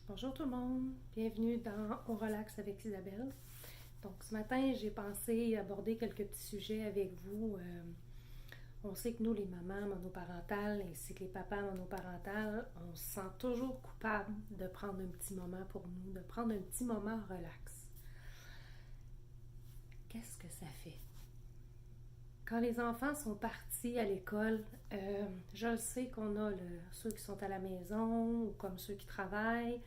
Bonjour tout le monde, bienvenue dans On relaxe avec Isabelle. Donc ce matin, j'ai pensé aborder quelques petits sujets avec vous. On sait que nous, les mamans monoparentales ainsi que les papas monoparentales, on se sent toujours coupable de prendre un petit moment pour nous, de prendre un petit moment relax. Qu'est-ce que ça fait? Quand les enfants sont partis à l'école, je le sais qu'on a ceux qui sont à la maison ou comme ceux qui travaillent,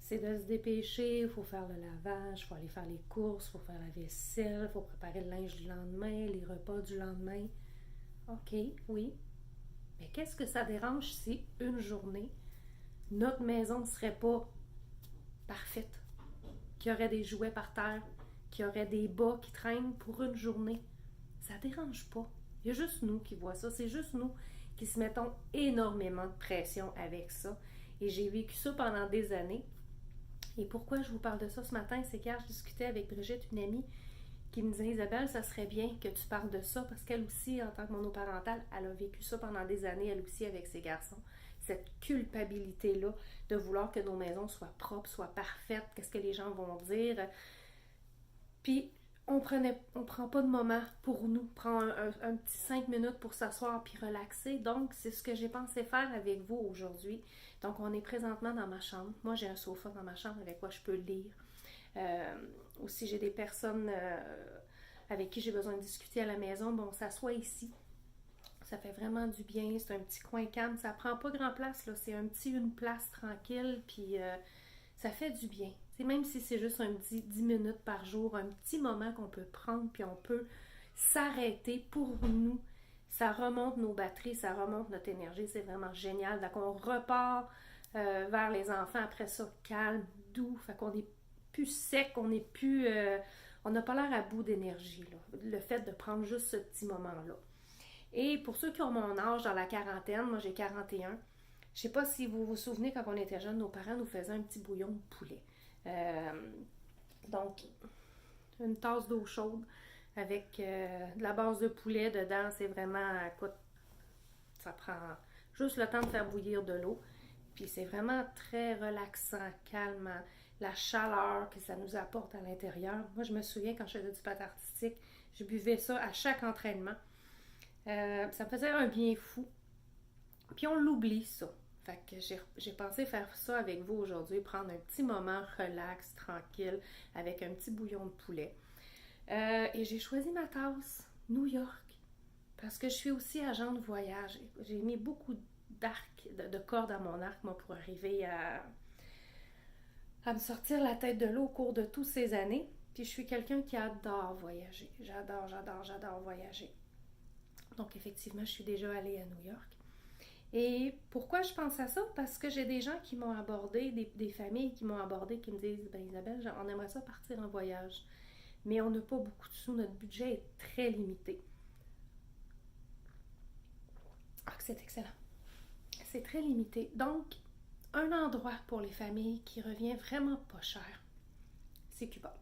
c'est de se dépêcher, il faut faire le lavage, il faut aller faire les courses, il faut faire la vaisselle, il faut préparer le linge du lendemain, les repas du lendemain. OK, oui, mais qu'est-ce que ça dérange si une journée, notre maison ne serait pas parfaite, qu'il y aurait des jouets par terre, qu'il y aurait des bas qui traînent pour une journée? Ça dérange pas. Il y a juste nous qui voient ça. C'est juste nous qui se mettons énormément de pression avec ça. Et j'ai vécu ça pendant des années. Et pourquoi je vous parle de ça ce matin, c'est qu'hier, je discutais avec Brigitte, une amie, qui me disait, Isabelle, ça serait bien que tu parles de ça, parce qu'elle aussi, en tant que monoparentale, elle a vécu ça pendant des années, elle aussi, avec ses garçons. Cette culpabilité-là de vouloir que nos maisons soient propres, soient parfaites, qu'est-ce que les gens vont dire. Puis, on prend pas de moment pour nous, prend un petit 5 minutes pour s'asseoir puis relaxer. Donc, c'est ce que j'ai pensé faire avec vous aujourd'hui. Donc, on est présentement dans ma chambre. Moi, j'ai un sofa dans ma chambre avec quoi je peux lire. Aussi, j'ai des personnes avec qui j'ai besoin de discuter à la maison. Bon, on s'assoit ici. Ça fait vraiment du bien. C'est un petit coin calme. Ça prend pas grand place, là. C'est une place tranquille. Puis, ça fait du bien. T'sais, même si c'est juste un petit 10 minutes par jour, un petit moment qu'on peut prendre, puis on peut s'arrêter pour nous. Ça remonte nos batteries, ça remonte notre énergie, c'est vraiment génial. Donc on repart vers les enfants après ça, calme, doux, fait qu'on est plus sec, on n'a pas l'air à bout d'énergie, là. Le fait de prendre juste ce petit moment-là. Et pour ceux qui ont mon âge dans la quarantaine, moi j'ai 41, je sais pas si vous vous souvenez, quand on était jeunes, nos parents nous faisaient un petit bouillon de poulet. Euh, donc, une tasse d'eau chaude avec de la base de poulet dedans, c'est vraiment, écoute, ça prend juste le temps de faire bouillir de l'eau. Puis c'est vraiment très relaxant, calmant. La chaleur que ça nous apporte à l'intérieur. Moi, je me souviens quand je faisais du patin artistique, je buvais ça à chaque entraînement. Ça me faisait un bien fou. Puis on l'oublie, ça. Fait que j'ai pensé faire ça avec vous aujourd'hui, prendre un petit moment relax, tranquille, avec un petit bouillon de poulet. Et j'ai choisi ma tasse New York, parce que je suis aussi agent de voyage. J'ai mis beaucoup d'arc, de cordes à mon arc, moi, pour arriver à me sortir la tête de l'eau au cours de toutes ces années. Puis je suis quelqu'un qui adore voyager. J'adore voyager. Donc effectivement, je suis déjà allée à New York. Et pourquoi je pense à ça? Parce que j'ai des gens qui m'ont abordé, des familles qui m'ont abordé, qui me disent, ben Isabelle, on aimerait ça partir en voyage, mais on n'a pas beaucoup de sous, notre budget est très limité. Ah, c'est excellent. C'est très limité. Donc, un endroit pour les familles qui revient vraiment pas cher, c'est Cuba.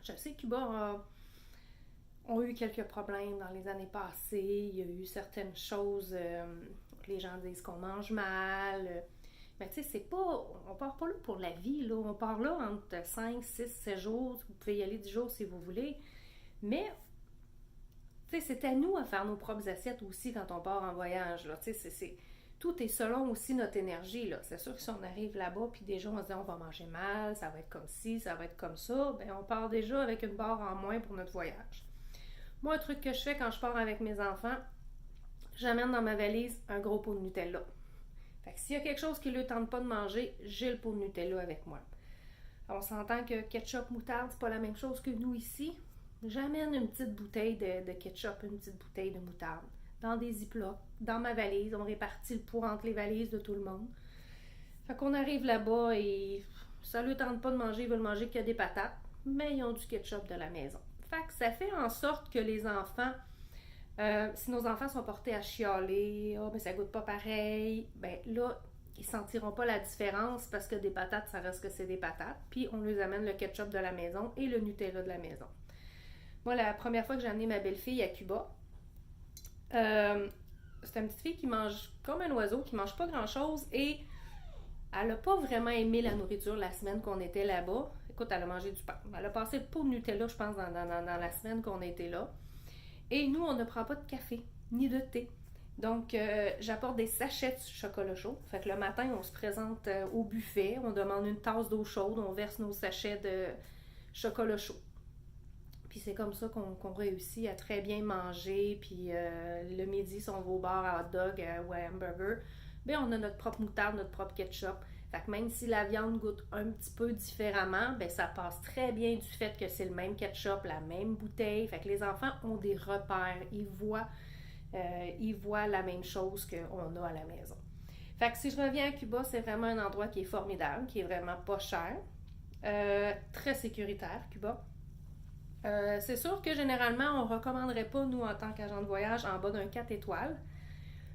Je sais que Cuba ont eu quelques problèmes dans les années passées. Il y a eu certaines choses, les gens disent qu'on mange mal. Mais tu sais, c'est pas. On part pas là pour la vie, là. On part là entre 5, 6, 7 jours. Vous pouvez y aller 10 jours si vous voulez. Mais, tu sais, c'est à nous à faire nos propres assiettes aussi quand on part en voyage, là. Tu sais, tout est selon aussi notre énergie, là. C'est sûr que si on arrive là-bas, puis déjà on se dit on va manger mal, ça va être comme ci, ça va être comme ça, ben on part déjà avec une barre en moins pour notre voyage. Moi, un truc que je fais quand je pars avec mes enfants, j'amène dans ma valise un gros pot de Nutella. Fait que s'il y a quelque chose qui ne leur tente pas de manger, j'ai le pot de Nutella avec moi. On s'entend que ketchup, moutarde, c'est pas la même chose que nous ici. J'amène une petite bouteille de ketchup, une petite bouteille de moutarde dans des ziplocs, dans ma valise. On répartit le poids entre les valises de tout le monde. Fait qu'on arrive là-bas et ça ne leur tente pas de manger, ils veulent manger que des patates, mais ils ont du ketchup de la maison. Fait que ça fait en sorte que les enfants, si nos enfants sont portés à chialer, oh, ben ça goûte pas pareil, ben là, ils sentiront pas la différence parce que des patates, ça reste que c'est des patates. Puis on leur amène le ketchup de la maison et le Nutella de la maison. Moi, la première fois que j'ai amené ma belle-fille à Cuba, c'est une petite fille qui mange comme un oiseau, qui mange pas grand-chose et Elle n'a pas vraiment aimé la nourriture la semaine qu'on était là-bas. Écoute, elle a mangé du pain. Elle a passé le pot de Nutella, je pense, dans la semaine qu'on était là. Et nous, on ne prend pas de café, ni de thé. Donc, j'apporte des sachets de chocolat chaud. Fait que le matin, on se présente au buffet, on demande une tasse d'eau chaude, on verse nos sachets de chocolat chaud. Puis c'est comme ça qu'on réussit à très bien manger. Puis le midi, si on va au bar à hot dog ou à hamburger, bien on a notre propre moutarde, notre propre ketchup. Fait que même si la viande goûte un petit peu différemment, bien ça passe très bien du fait que c'est le même ketchup, la même bouteille. Fait que les enfants ont des repères. Ils voient la même chose qu'on a à la maison. Fait que si je reviens à Cuba, c'est vraiment un endroit qui est formidable, qui est vraiment pas cher. Très sécuritaire, Cuba. C'est sûr que généralement, on ne recommanderait pas, nous, en tant qu'agent de voyage, en bas d'un 4 étoiles.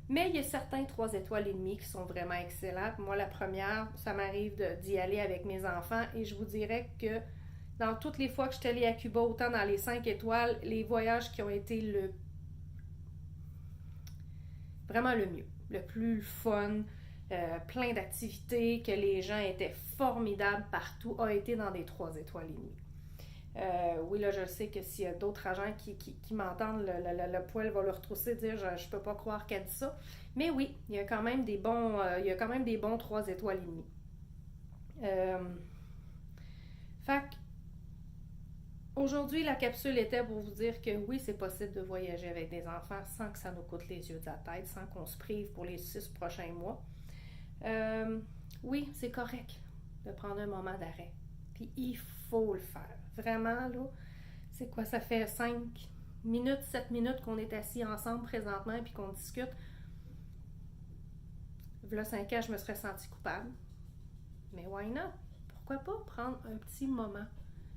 Mais il y a certains 3 étoiles et demie qui sont vraiment excellents. Moi, la première, ça m'arrive d'y aller avec mes enfants et je vous dirais que dans toutes les fois que je suis allée à Cuba, autant dans les 5 étoiles, les voyages qui ont été vraiment le mieux, le plus fun, plein d'activités, que les gens étaient formidables partout, a été dans des 3 étoiles et demie. Oui, là, je sais que s'il y a d'autres agents qui m'entendent, le poil va leur trousser, dire je peux pas croire qu'elle dit ça. Mais oui, il y a quand même des bons 3 étoiles et demie. Fait aujourd'hui, la capsule était pour vous dire que oui, c'est possible de voyager avec des enfants sans que ça nous coûte les yeux de la tête, sans qu'on se prive pour les 6 prochains mois. Oui, c'est correct de prendre un moment d'arrêt. Puis il faut le faire. Vraiment, là, c'est quoi? Ça fait 5 minutes, 7 minutes qu'on est assis ensemble présentement et puis qu'on discute. Là, 5 ans, je me serais sentie coupable. Mais why not? Pourquoi pas prendre un petit moment?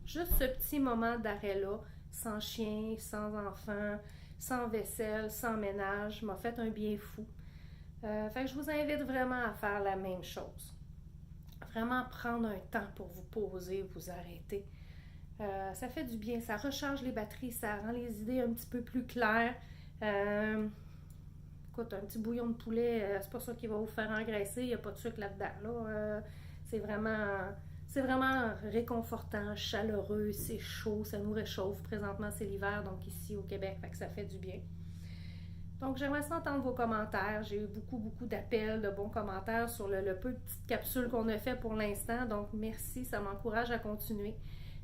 Juste ce petit moment d'arrêt-là, sans chien, sans enfant, sans vaisselle, sans ménage, m'a fait un bien fou. Fait que je vous invite vraiment à faire la même chose. Vraiment prendre un temps pour vous poser, vous arrêter. Ça fait du bien, ça recharge les batteries, ça rend les idées un petit peu plus claires. Écoute, un petit bouillon de poulet, c'est pas ça qui va vous faire engraisser, il n'y a pas de sucre là-dedans. Là. C'est vraiment réconfortant, chaleureux, c'est chaud, ça nous réchauffe. Présentement, c'est l'hiver, donc ici au Québec, fait que ça fait du bien. Donc, j'aimerais ça entendre vos commentaires. J'ai eu beaucoup d'appels, de bons commentaires sur le peu de petites capsules qu'on a fait pour l'instant. Donc, merci, ça m'encourage à continuer.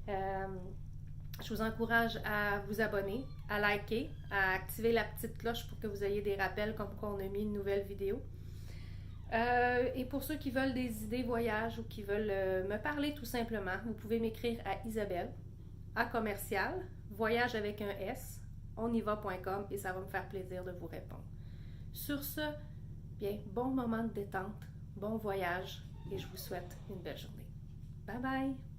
Je vous encourage à vous abonner, à liker, à activer la petite cloche pour que vous ayez des rappels comme qu'on a mis une nouvelle vidéo. Et pour ceux qui veulent des idées voyage ou qui veulent me parler tout simplement, vous pouvez m'écrire à Isabelle, à commercial, voyage avec un S, onyva.com et ça va me faire plaisir de vous répondre. Sur ce, bien, bon moment de détente, bon voyage et je vous souhaite une belle journée. Bye bye!